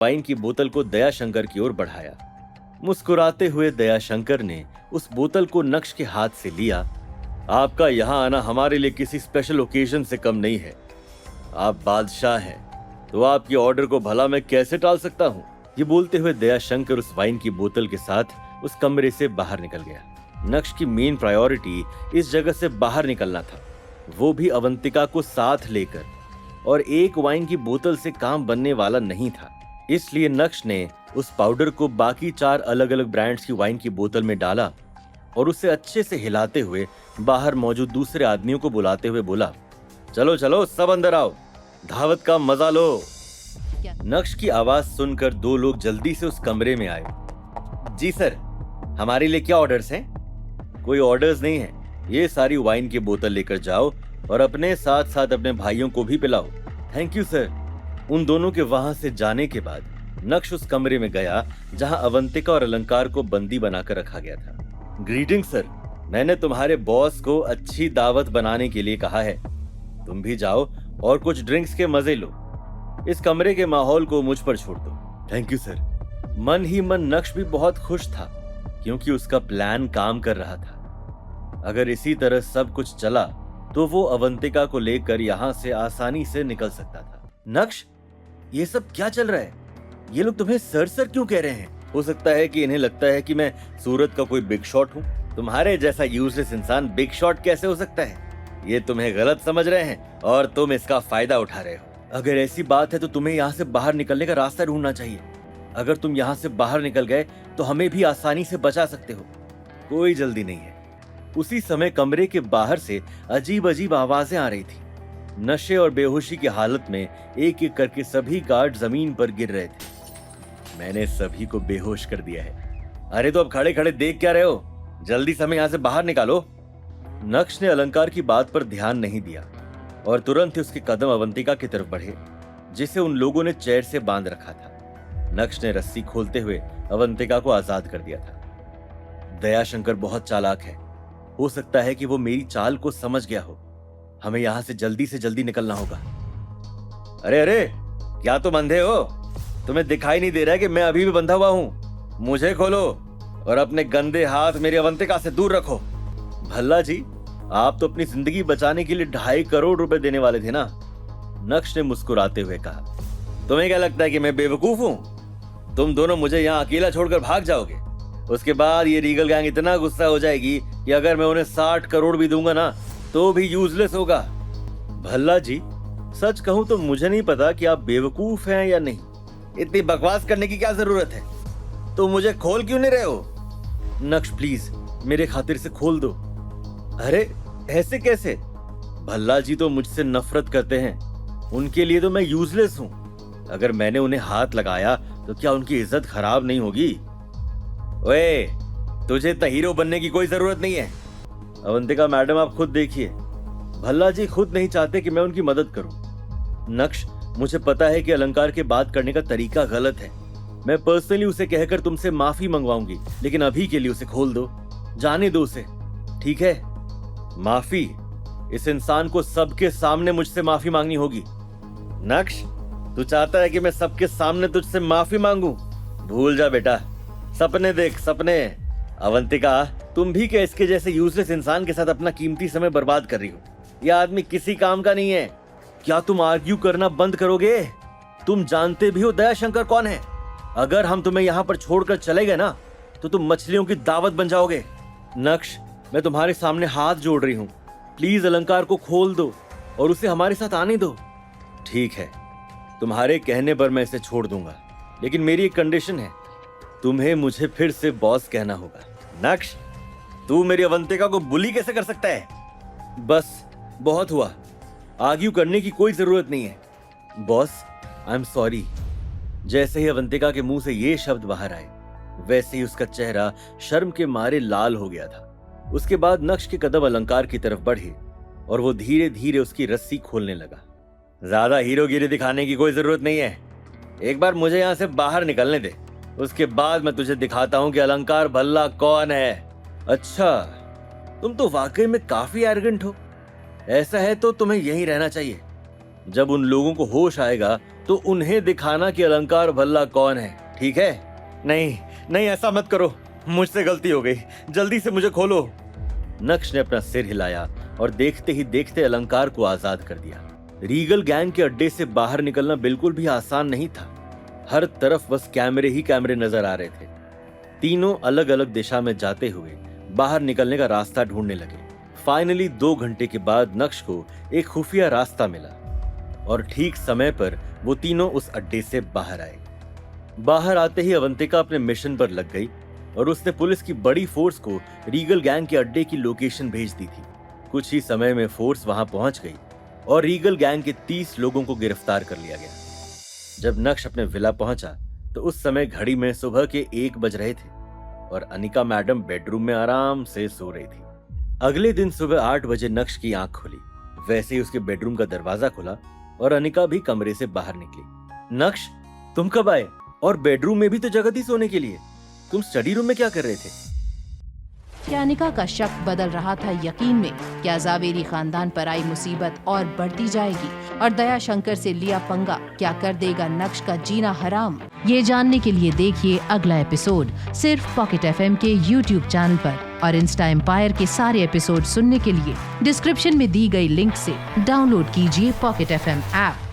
Wine की बोतल को दयाशंकर की ओर बढ़ाया। मुस्कुराते हुए दयाशंकर ने उस बोतल को नक्श के हाथ से लिया। आपका यहाँ आना हमारे लिए किसी स्पेशल ओकेजन से कम नहीं है। आप बादशाह हैं, तो आपके ऑर्डर को भला मैं कैसे टाल सकता हूँ। ये बोलते हुए दयाशंकर उस वाइन की बोतल के साथ उस कमरे से बाहर निकल गया। नक्श की मेन प्रायोरिटी इस जगह से बाहर निकलना था, वो भी अवंतिका को साथ लेकर, और एक वाइन की बोतल से काम बनने वाला नहीं था। इसलिए नक्श ने उस पाउडर को बाकी 4 अलग अलग ब्रांड्स की वाइन की बोतल में डाला और उसे अच्छे से हिलाते हुए बाहर मौजूद दूसरे आदमियों को बुलाते हुए बोला, चलो चलो सब अंदर आओ, दावत का मजा लो। नक्श की आवाज सुनकर 2 लोग जल्दी से उस कमरे में आए। जी सर, हमारे लिए क्या ऑर्डर्स हैं? कोई ऑर्डर्स नहीं है, ये सारी वाइन की बोतल लेकर जाओ और अपने साथ साथ अपने भाइयों को भी पिलाओ। Thank you sir. उन दोनों के वहां से जाने के बाद नक्श उस कमरे में गया जहां अवंतिका और अलंकार को बंदी बनाकर रखा गया था। ग्रीटिंग सर, मैंने तुम्हारे बॉस को अच्छी दावत बनाने के लिए कहा है, तुम भी जाओ और कुछ ड्रिंक्स के मजे लो। इस कमरे के माहौल को मुझ पर छोड़ दो। Thank you sir. मन ही मन नक्श भी बहुत खुश था, क्योंकि उसका प्लान काम कर रहा था। अगर इसी तरह सब कुछ चला तो वो अवंतिका को लेकर यहाँ से आसानी से निकल सकता था। नक्श, ये सब क्या चल रहा है? ये लोग तुम्हें सर सर क्यों कह रहे हैं? हो सकता है कि इन्हें लगता है कि मैं सूरत का कोई बिग शॉट हूँ। तुम्हारे जैसा यूजलेस इंसान बिग शॉट कैसे हो सकता है? ये तुम्हें गलत समझ रहे हैं और तुम इसका फायदा उठा रहे हो। अगर ऐसी बात है तो तुम्हें यहाँ से बाहर निकलने का रास्ता ढूंढना चाहिए। अगर तुम यहाँ से बाहर निकल गए तो हमें भी आसानी से बचा सकते हो। कोई जल्दी नहीं है। उसी समय कमरे के बाहर से अजीब अजीब आवाजें आ रही थी। नशे और बेहोशी की हालत में एक एक करके सभी गार्ड जमीन पर गिर रहे थे। मैंने सभी को बेहोश कर दिया है। अरे तो अब खड़े खड़े देख क्या रहे हो? जल्दी से हमें यहाँ से बाहर निकालो। नक्श ने अलंकार की बात पर ध्यान नहीं दिया और तुरंत ही उसके कदम अवंतिका की तरफ बढ़े, जिसे उन लोगों ने चेयर से बांध रखा था। नक्श ने रस्सी खोलते हुए अवंतिका को आजाद कर दिया था। दयाशंकर बहुत चालाक है, हो सकता है कि वो मेरी चाल को समझ गया हो। हमें यहां से जल्दी निकलना होगा। अरे अरे, क्या तुम अंधे हो? तुम्हें दिखाई नहीं दे रहा है कि मैं अभी भी बंधा हुआ हूं? मुझे खोलो और अपने गंदे हाथ मेरी अवंतिका से दूर रखो। भल्ला जी, आप तो अपनी जिंदगी बचाने के लिए 2.5 करोड़ रुपए देने वाले थे ना? नक्श ने मुस्कुराते हुए कहा। तुम्हें क्या लगता है कि मैं बेवकूफ हूं? तुम दोनों मुझे यहाँ अकेला छोड़कर भाग जाओगे। उसके बाद ये रीगल गैंग इतना गुस्सा हो जाएगी कि अगर मैं उन्हें 60 करोड़ भी दूंगा ना तो भी यूजलेस होगा। भल्ला जी, सच कहूं तो मुझे नहीं पता कि आप बेवकूफ हैं या नहीं। इतनी बकवास करने की क्या जरूरत है? तो मुझे खोल क्यों नहीं रहे हो? नक्श प्लीज, मेरे खातिर से खोल दो। अरे ऐसे कैसे? भल्ला जी तो मुझसे नफरत करते हैं, उनके लिए तो मैं यूजलेस हूं। अगर मैंने उन्हें हाथ लगाया तो क्या उनकी इज्जत खराब नहीं होगी? ओए, तुझे तो हीरो बनने की कोई जरूरत नहीं है। अवंतिका मैडम, आप खुद देखिए, भल्ला जी खुद नहीं चाहते कि मैं उनकी मदद करूं। नक्श, मुझे पता है कि अलंकार के बात करने का तरीका गलत है। मैं पर्सनली उसे कहकर तुमसे माफी मंगवाऊंगी, लेकिन अभी के लिए उसे खोल दो, जाने दो उसे, ठीक है? माफी? इस इंसान को सबके सामने मुझसे माफी मांगनी होगी। नक्श, तू चाहता है कि मैं सबके सामने तुझसे माफी मांगू? भूल जा बेटा, सपने देख सपने। अवंतिका, तुम भी क्या इसके जैसे यूजलेस इंसान के साथ अपना कीमती समय बर्बाद कर रही हो? यह आदमी किसी काम का नहीं है। क्या तुम आर्ग्यू करना बंद करोगे? तुम जानते भी हो दयाशंकर कौन है। अगर हम तुम्हें यहाँ पर छोड़कर चले गए ना तो तुम मछलियों की दावत बन जाओगे। नक्श, मैं तुम्हारे सामने हाथ जोड़ रही हूँ, प्लीज अलंकार को खोल दो और उसे हमारे साथ आने दो। ठीक है, तुम्हारे कहने पर मैं इसे छोड़ दूंगा, लेकिन मेरी एक कंडीशन है, तुम्हें मुझे फिर से बॉस कहना होगा। नक्श, तू मेरी अवंतिका को बुली कैसे कर सकता है? बस बहुत हुआ, आर्ग्यू करने की कोई जरूरत नहीं है। Boss, I am sorry. जैसे ही अवंतिका के मुंह से ये शब्द बाहर आए, वैसे ही उसका चेहरा शर्म के मारे लाल हो गया था। उसके बाद नक्श के कदम अलंकार की तरफ बढ़े और वो धीरे धीरे उसकी रस्सी खोलने लगा। ज्यादा हीरोगिरी दिखाने की कोई जरूरत नहीं है, एक बार मुझे यहाँ से बाहर निकलने दे, उसके बाद मैं तुझे दिखाता हूँ कि अलंकार भल्ला कौन है। अच्छा, तुम तो वाकई में काफी एरोगेंट हो। ऐसा है तो तुम्हें यहीं रहना चाहिए। जब उन लोगों को होश आएगा तो उन्हें दिखाना कि अलंकार भल्ला कौन है, ठीक है? नहीं नहीं, ऐसा मत करो, मुझसे गलती हो गई, जल्दी से मुझे खोलो। नक्श ने अपना सिर हिलाया और देखते ही देखते अलंकार को आजाद कर दिया। रीगल गैंग के अड्डे से बाहर निकलना बिल्कुल भी आसान नहीं था। हर तरफ बस कैमरे ही कैमरे नजर आ रहे थे। तीनों अलग अलग दिशा में जाते हुए बाहर निकलने का रास्ता ढूंढने लगे। फाइनली 2 घंटे के बाद नक्श को एक खुफिया रास्ता मिला और ठीक समय पर वो तीनों उस अड्डे से बाहर आए। बाहर आते ही अवंतिका अपने मिशन पर लग गई और उसने पुलिस की बड़ी फोर्स को रीगल गैंग के अड्डे की लोकेशन भेज दी थी। कुछ ही समय में फोर्स वहां पहुंच गई और रीगल गैंग के 30 लोगों को गिरफ्तार कर लिया गया। जब नक्श अपने विला पहुंचा तो उस समय घड़ी में सुबह के 1 बज रहे थे और अनिका मैडम बेडरूम में आराम से सो रही थी। अगले दिन सुबह 8 बजे नक्श की आंख खुली। वैसे ही उसके बेडरूम का दरवाजा खुला और अनिका भी कमरे से बाहर निकली। नक्श, तुम कब आए? और बेडरूम में भी तो जगह थी सोने के लिए, तुम स्टडी रूम में क्या कर रहे थे? क्या अनिका का शक बदल रहा था यकीन में? क्या जावेरी खानदान पर आई मुसीबत और बढ़ती जाएगी और दया शंकर से लिया पंगा क्या कर देगा नक्श का जीना हराम? ये जानने के लिए देखिए अगला एपिसोड सिर्फ पॉकेट FM के YouTube चैनल पर और इंस्टा एम्पायर के सारे एपिसोड सुनने के लिए डिस्क्रिप्शन में दी गई लिंक से डाउनलोड कीजिए पॉकेट FM ऐप।